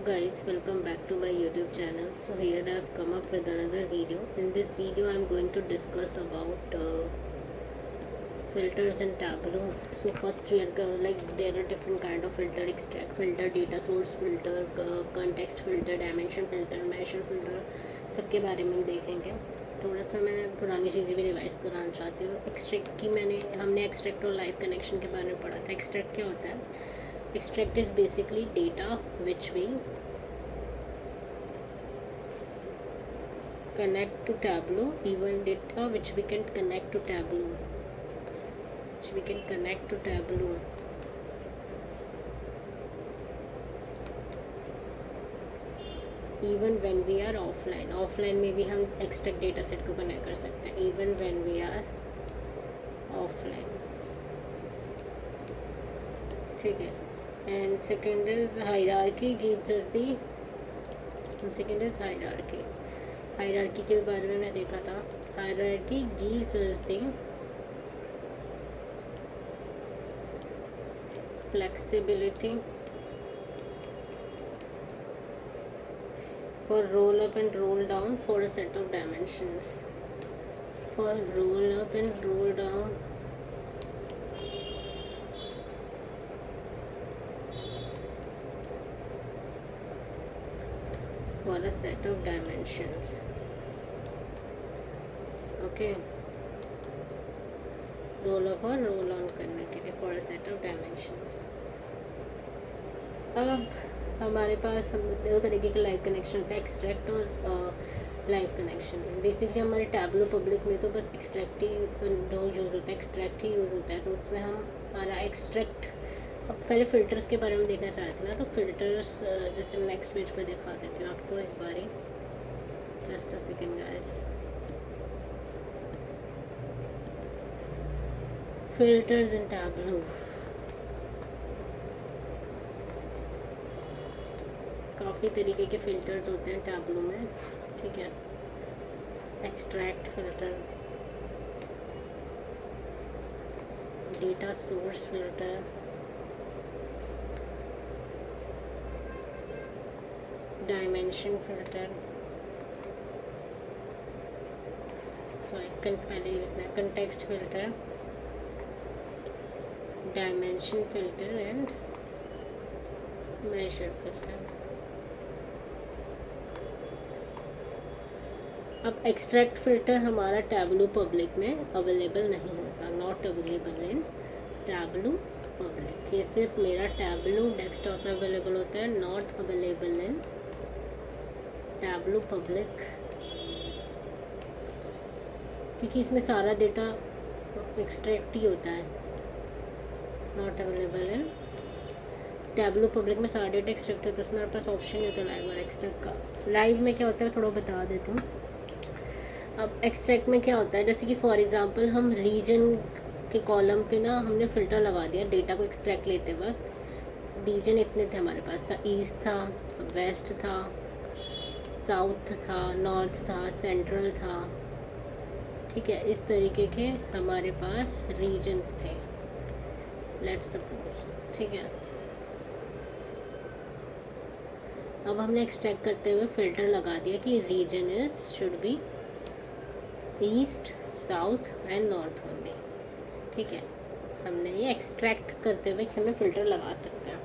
guys, welcome back to my YouTube channel. So here I have come up with another video. In this video I am going to discuss about filters in Tableau. So first we are like there are different kind of filter: extract filter, data source filter, context filter, dimension filter, measure filter, सबके बारे में देखेंगे. थोड़ा सा मैं पुरानी चीज़ें भी रिवाइज कराना चाहती हूँ. एक्सट्रैक्ट की हमने एक्सट्रैक्ट और लाइव कनेक्शन के बारे में पढ़ा था. एक्सट्रैक्ट क्या होता है? Extract is basically data which we connect to Tableau, even data which we can connect to Tableau, even when we are offline में भी हम extract data set को connect कर सकते हैं, even when we are offline. ठीक है. And second is hierarchy gives us the hierarchy के बारे में देखा था. Hierarchy gives us the flexibility for roll up and roll down for a set of dimensions. For roll up and roll down for a set of dimensions. Okay, roll up और roll on करने के लिए for a set of dimensions. अब हमारे पास दो तरीके के live connection होता है, एक्सट्रैक्ट और लाइव कनेक्शन. बेसिकली हमारे टैबलो पब्लिक में तो बस एक्सट्रैक्ट ही यूज़ होता है, एक्सट्रैक्ट ही यूज़ होता है. तो उसमें हमारा एक्सट्रैक्ट. अब पहले फ़िल्टर्स के बारे में देखना चाहते थे ना, तो फ़िल्टर्स जैसे नेक्स्ट पेज पे दिखा देती हूँ आपको एक बारी. Just a second guys. Filters in Tableau. काफ़ी तरीके के फ़िल्टर्स होते हैं टैबलो में. ठीक है. Extract filter, data source filter, dimension filter. पहले लिखना है context filter, dimension filter and measure filter. अब एक्सट्रैक्ट फिल्टर हमारा टैबलो पब्लिक में अवेलेबल नहीं होता. Not available in Tableau public. ये सिर्फ मेरा टैबलो डेस्कटॉप में अवेलेबल होता है, not available in Tableau public, क्योंकि इसमें सारा डेटा एक्सट्रैक्ट ही होता है. Not available in Tableau public में सारा डेटा एक्सट्रैक्ट होता है. उसमें हमारे पास ऑप्शन नहीं होता लाइव और एक्सट्रैक्ट का. लाइव में क्या होता है थोड़ा बता देता हूँ. अब एक्सट्रैक्ट में क्या होता है, जैसे कि फॉर एग्जांपल हम रीजन के कॉलम पे ना हमने फ़िल्टर लगा दिया डेटा को एक्सट्रैक्ट लेते वक्त. रीजन इतने थे हमारे पास, था ईस्ट था, वेस्ट था, साउथ था, नॉर्थ था, सेंट्रल था. ठीक है. इस तरीके के हमारे पास रीजन्स थे, लेट्स सपोज. ठीक है. अब हमने एक्सट्रैक्ट करते हुए फिल्टर लगा दिया कि region is should be east, south and north only. ठीक है. हमने ये एक्सट्रैक्ट करते हुए हमें फ़िल्टर लगा सकते हैं.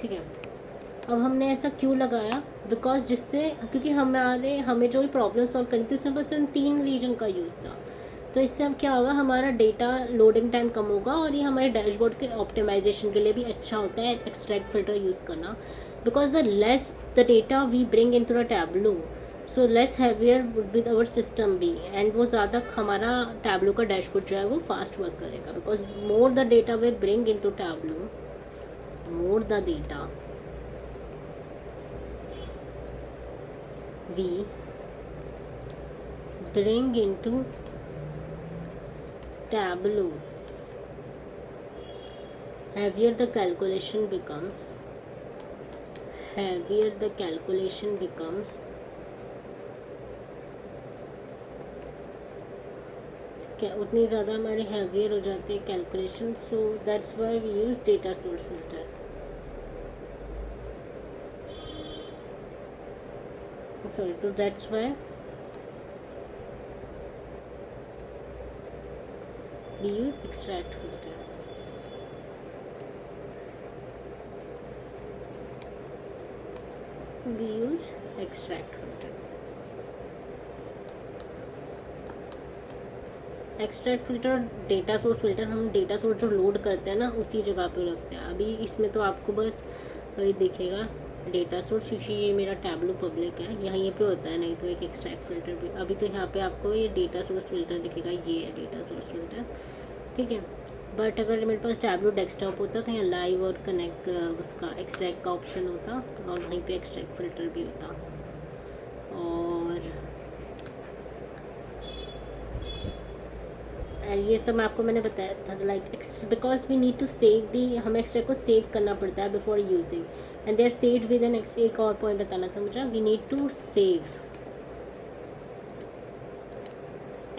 ठीक है. अब हमने ऐसा क्यों लगाया? बिकॉज क्योंकि हमें जो भी प्रॉब्लम सॉल्व करनी थी उसमें बस इन 3 रीजन का यूज़ था. तो इससे अब क्या होगा, हमारा डेटा लोडिंग टाइम कम होगा और ये हमारे डैशबोर्ड के ऑप्टिमाइजेशन के लिए भी अच्छा होता है एक्सट्रैक्ट फिल्टर यूज़ करना. Because the less the data we bring into the Tableau, so less heavier would be our system be, and वो ज़्यादा हमारा टैबलो का डैशबोर्ड जो है वो फास्ट वर्क करेगा. Because more the data we bring into Tableau, more the data we bring into Tableau, heavier the calculation becomes. क्या उतनी ज़्यादा हमारी हैवियर हो जाती है calculation. So that's why we use data source filter. sorry, so that's why we use extract filter. We use extract filter. Extract filter, data source filter, हम data source जो load करते हैं ना उसी जगह पे लगते हैं. अभी इसमें तो आपको बस वही दिखेगा डेटा सोर्स, क्योंकि ये मेरा टैब्लू पब्लिक है, यहाँ ये पे होता है, नहीं तो एक एक्सट्रैक्ट फिल्टर भी. अभी तो यहाँ पे आपको ये डेटा सोर्स फिल्टर दिखेगा, ये है डेटा सोर्स फिल्टर, ठीक है. बट अगर मेरे पास टैब्लू डेस्कटॉप होता तो यहाँ लाइव और कनेक्ट उसका एक्सट्रैक्ट का ऑप्शन होता और वहीं पे एक्सट्रैक्ट फिल्टर भी होता. और ये सब आपको मैंने बताया था, like because we need to save the, हमें एक्सट्रैक्ट को सेव करना पड़ता है before using, and they are saved with N. एक और पॉइंट बताना था मुझे, we need to save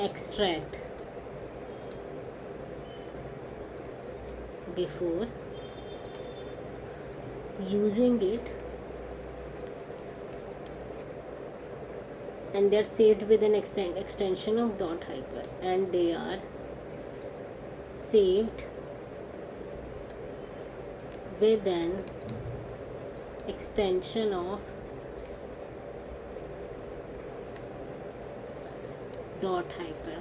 extract before using it, and they are saved with an extension of dot hyper, and they are saved with an extension of dot hyper,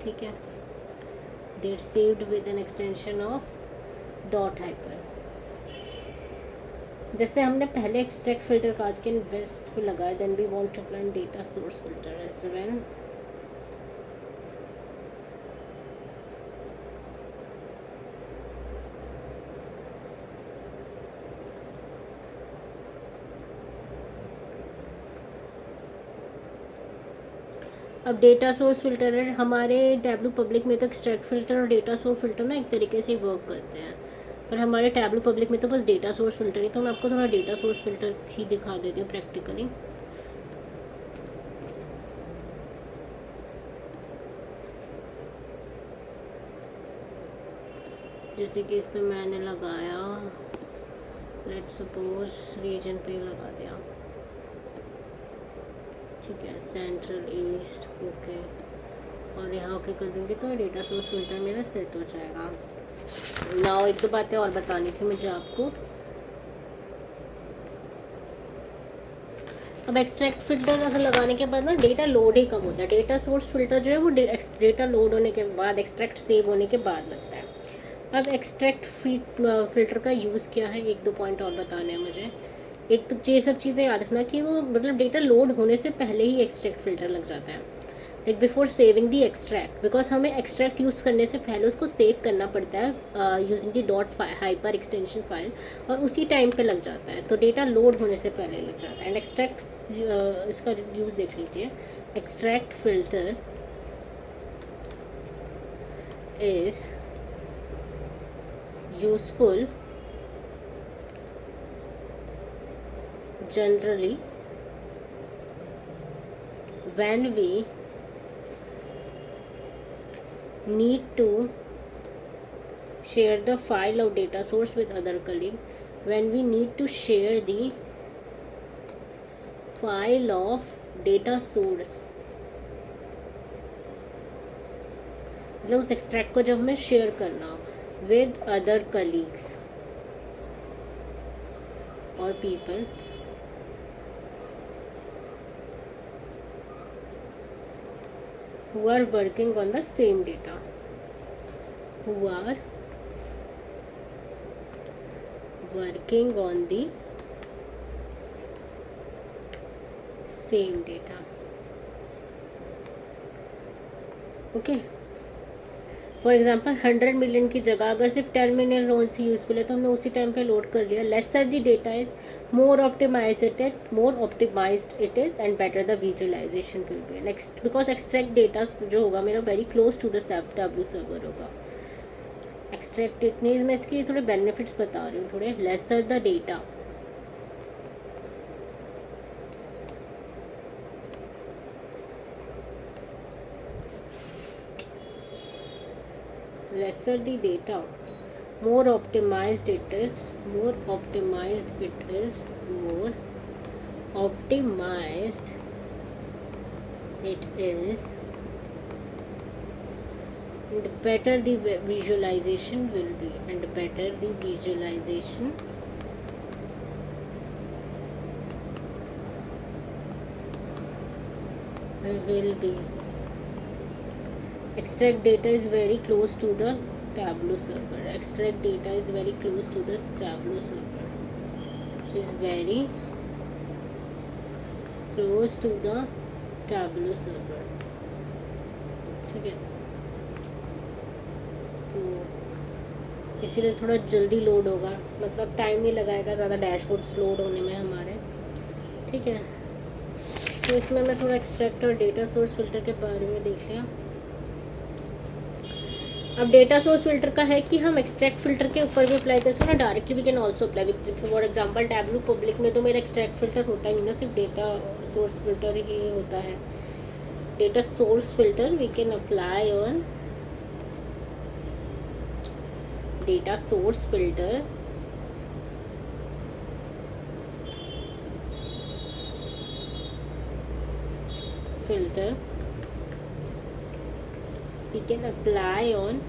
ठीक है. they are saved with an extension of dot hyper. जैसे हमने पहले extract filter काज के invest पे लगाया, then we want to apply data source filter as well. अब data source filter है हमारे टैब्लू पब्लिक में, तो एक्सट्रैक्ट फिल्टर और डेटा सोर्स फिल्टर ना एक तरीके से वर्क करते हैं, पर हमारे टैब्लू पब्लिक में तो बस डेटा सोर्स फिल्टर ही. तो मैं आपको थोड़ा डेटा सोर्स फिल्टर ही दिखा देती हूँ प्रैक्टिकली. जैसे कि इस पे मैंने लगाया, लेट सपोज रीजन पे लगा दिया, ठीक है, सेंट्रल ईस्ट, ओके, और यहाँ ओके कर दूँगी तो डेटा सोर्स फिल्टर मेरा सेट हो जाएगा. नाउ एक दो बातें और बतानी थी मुझे आपको. अब एक्सट्रैक्ट फिल्टर अगर लगाने के बाद ना डेटा लोड ही कम होता है. डेटा सोर्स फिल्टर जो है वो डेटा लोड होने के बाद, एक्सट्रैक्ट सेव होने के बाद लगता है. अब एक्सट्रैक्ट फिल्टर का यूज़ क्या है, एक दो पॉइंट और बताने हैं मुझे. एक तो ये सब चीज़ें याद रखना कि वो मतलब डेटा लोड होने से पहले ही एक्सट्रैक्ट फिल्टर लग जाता है, like before saving the extract, because हमें एक्सट्रैक्ट यूज़ करने से पहले उसको सेव करना पड़ता है using the dot hyper extension file, और उसी टाइम पे लग जाता है. तो डेटा लोड होने से पहले लग जाता है. एंड एक्सट्रैक्ट इसका यूज़ देख लीजिए. Extract filter is useful generally when we need to share the file of data source with other colleague, when we need to share the file of data source, मतलब उस extract को जब हमें share करना with other colleagues or people who are working on the same data, who are working on the same data. Okay, for example 100 million की जगह अगर सिर्फ 10 मिलियन लोन से यूजफुल है तो हमने उसी टाइम पे लोड कर लिया. Lesser the data is more optimised it is and better the visualisation will be. Next because extract data जो होगा मेरा very close to the Tableau server होगा. एक्सट्रैक्ट इतने मैं इसके थोड़े बेनिफिट्स बता रही हूँ, थोड़े. Lesser the data, lesser the data, more optimized it is, more optimized it is, and better the visualization will be, and better the visualization will be. Extract data is very close to the Tableau server. Extract data is very close to the Tableau server. Is very close to the Tableau server. ठीक है, तो इसीलिए थोड़ा जल्दी load होगा, मतलब time नहीं लगाएगा ज़्यादा डैशबोर्ड्स लोड होने में हमारे। ठीक है, तो इसमें मैं थोड़ा एक्सट्रैक्ट और डेटा सोर्स फिल्टर के बारे में देख लिया। अब डेटा सोर्स फिल्टर का है कि हम एक्सट्रैक्ट फिल्टर के ऊपर भी अप्लाई कर सकते हैं, directly we can also apply. For example Tableau public में तो मेरा एक्सट्रैक्ट फिल्टर होता ही नहीं ना, सिर्फ डेटा सोर्स फिल्टर ही होता है। Data source filter we can apply on data source filter we can apply on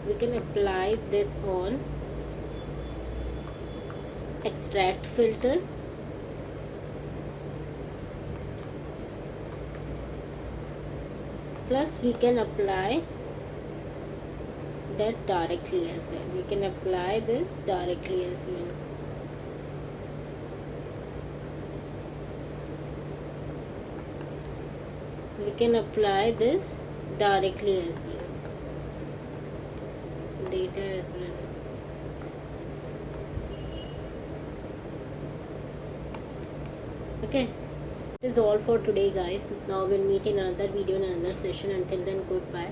we can apply this on extract filter, plus we can apply that directly as well. We can apply this directly as well. We can apply this directly as well, data as well. Okay, that is all for today guys. Now we'll meet in another video in another session. Until then, goodbye.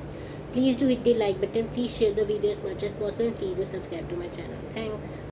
Please do hit the like button, please share the video as much as possible, and please do subscribe to my channel. Thanks.